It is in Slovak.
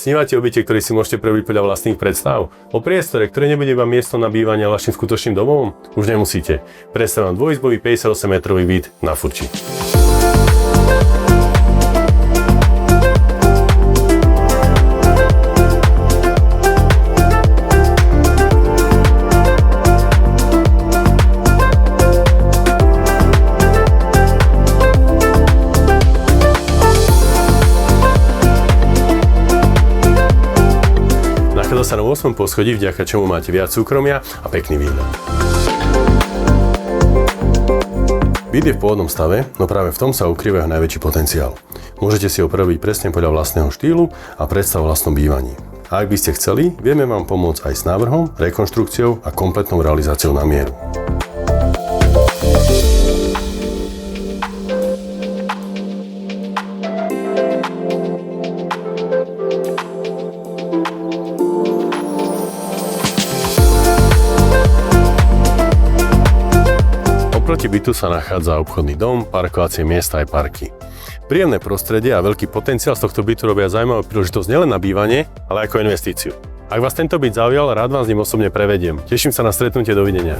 Snívate o byte, ktorý si môžete prerobiť podľa vlastných predstav? O priestore, ktoré nebude iba miesto na bývanie a vašim skutočným domovom? Už nemusíte. Predstavím dvojizbový 58-metrový byt na Furči. Nachádza sa na 8. poschodí, vďaka čomu máte viac súkromia a pekný výhľad. Byt je v pôvodnom stave, no práve v tom sa ukrýva jeho najväčší potenciál. Môžete si ho prerobiť presne podľa vlastného štýlu a predstav o vlastnom bývaní. A ak by ste chceli, vieme vám pomôcť aj s návrhom, rekonštrukciou a kompletnou realizáciou na mieru. Oproti bytu sa nachádza obchodný dom, parkovacie miesta aj parky. Príjemné prostredie a veľký potenciál z tohto bytu robia zaujímavú príležitosť nielen na bývanie, ale ako investíciu. Ak vás tento byt zaujal, rád vás s ním osobne prevediem. Teším sa na stretnutie, dovidenia.